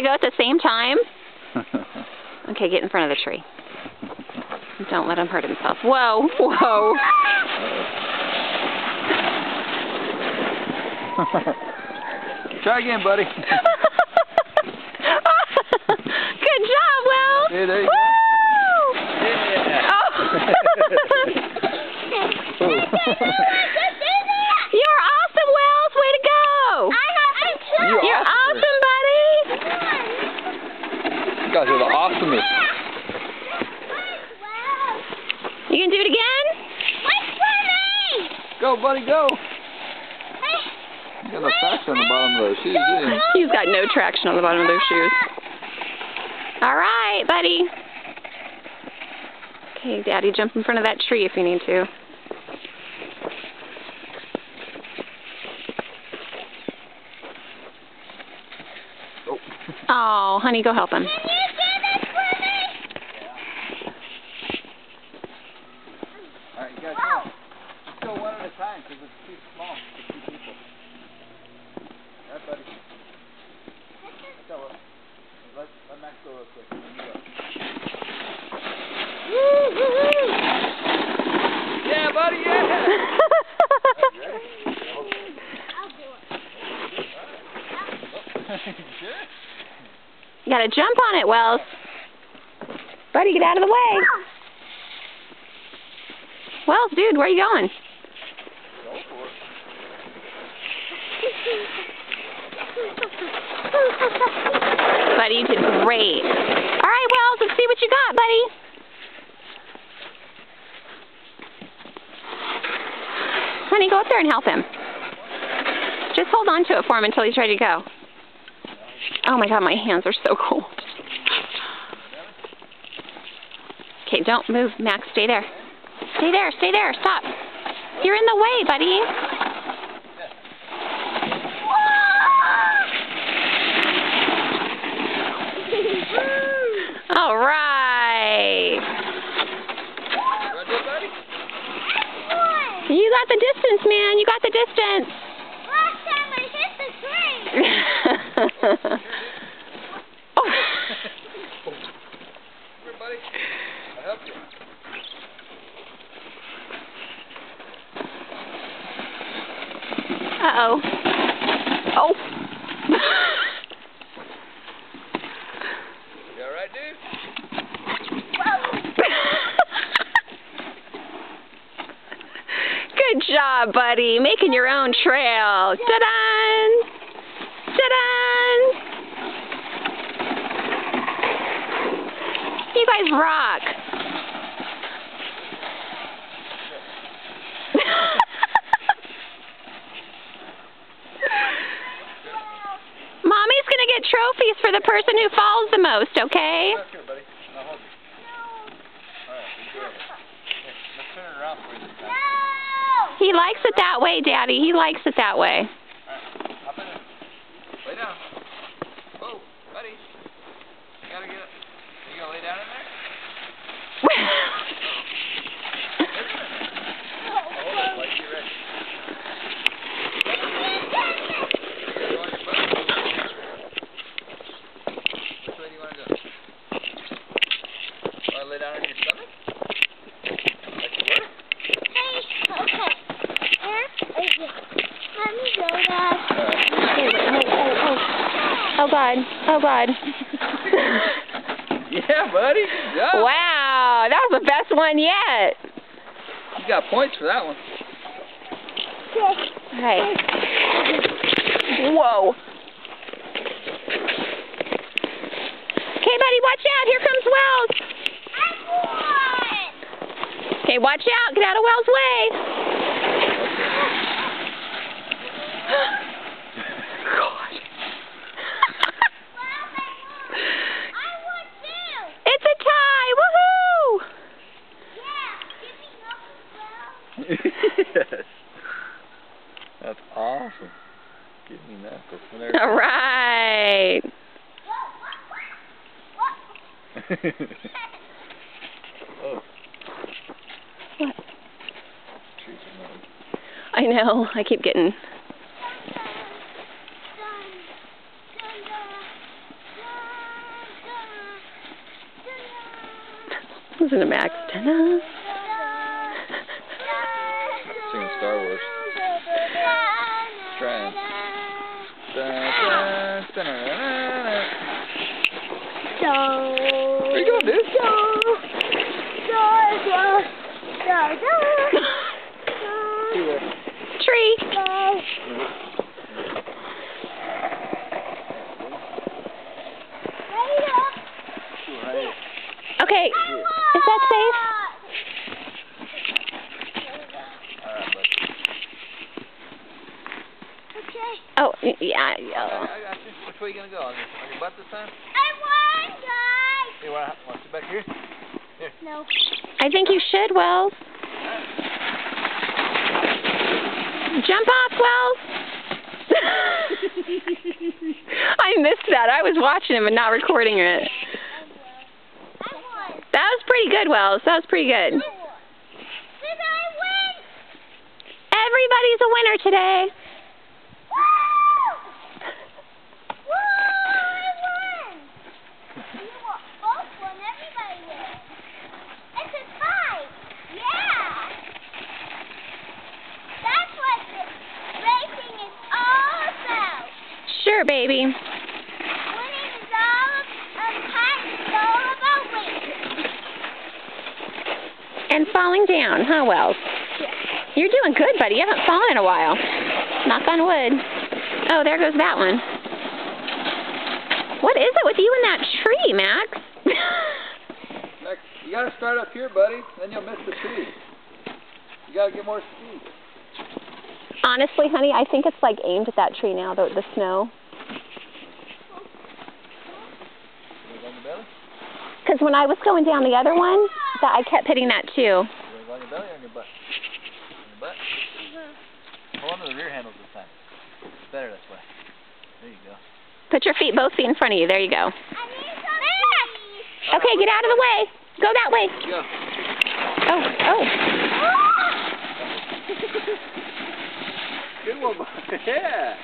to go at the same time? Okay, get in front of the tree. Don't let him hurt himself. Whoa, whoa. Try again, buddy. Good job, Will. Yeah, there you go. Yeah. Oh. You're awesome, Wells. Way to go. You're awesome, buddy. You guys are the awesomest. You can do it again? Go, buddy, go. You got no traction on the bottom of those shoes, do you? He's got no traction on the bottom of those shoes. All right, buddy. Okay, Daddy, jump in front of that tree if you need to. Oh, honey, go help him. Can you do this for me? All right, you guys go. Let's go one at a time because it's too small for two people. All right, buddy. Let's go. Let Max go real quick. And then you go. Yeah, buddy, yeah! I'll do it. Sure? You gotta jump on it, Wells. Buddy, get out of the way. Wells, dude, where are you going? Go for it. Buddy, you did great. All right, Wells, let's see what you got, buddy. Honey, go up there and help him. Just hold on to it for him until he's ready to go. Oh my God, my hands are so cold. Okay, don't move, Max. Stay there. Stay there, stay there. Stop. You're in the way, buddy. All right. You got the distance, man. You got the distance. Last time I hit the tree. Oh. Here, buddy. I'll help you. Uh-oh. Oh. You all right, dude? Good job, buddy. Making your own trail. Ta-da! Ta-da! You guys rock. Mommy's going to get trophies for the person who falls the most, okay? That's good, buddy. I'll hold you. All right, let's do it. Here, let's turn it around for you this time. He likes it that way, Daddy. He likes it that way. All right, hop in there. Lay down. Whoa, buddy. You gotta get up. You gonna lay down in there? Hold it like you're ready. Go on your butt. Which way do you want to go? Want to lay down on your stomach? Like you were? Okay. Let me go, Dad. Oh, God. Oh, God. Yeah, buddy. Good job. Wow. That was the best one yet. You got points for that one. Hey. Whoa. Okay, buddy, watch out. Here comes Wells. I won! Okay, watch out. Get out of Wells' way. God. I won too! It's a tie. Woohoo! Yeah, give me knuckles, Yes. That's awesome. Give me knuckles. All right. Oh. What? I know. I keep getting... Listen to Max. Ta-da. Singing Star Wars. Trying. There you go, dude. Tree. Okay, is that safe? Alright, bud. Okay. Oh, yeah. I got you. Which way are you gonna go? On your butt this time? I won, guys. Hey, want to sit back here? Here. No. I think you should, Wells. Jump off, Wells. I missed that. I was watching him and not recording it. I won. That was pretty good, Wells. That was pretty good. Did I win? Everybody's a winner today. Woo! Woo! I won. You both won. Everybody won. It's a tie. Yeah. That's what the racing is all about. Sure, baby. Winning is all it's all about racing. And falling down, huh, Wells? You're doing good, buddy. You haven't fallen in a while. Knock on wood. Oh, there goes that one. What is it with you and that tree, Max? Max, you gotta start up here, buddy. Then you'll miss the tree. You gotta get more speed. Honestly, honey, I think it's like aimed at that tree now, the snow. You on your belly? Because when I was going down the other one, that I kept hitting that too. You on your belly or on your butt? On your butt? Hold on to the rear handles this time. It's better this way. There you go. Put your feet, both feet in front of you. There you go. I need some Okay, get out of the way. Go that way. Go. Oh, oh. Good one, boy. Yeah.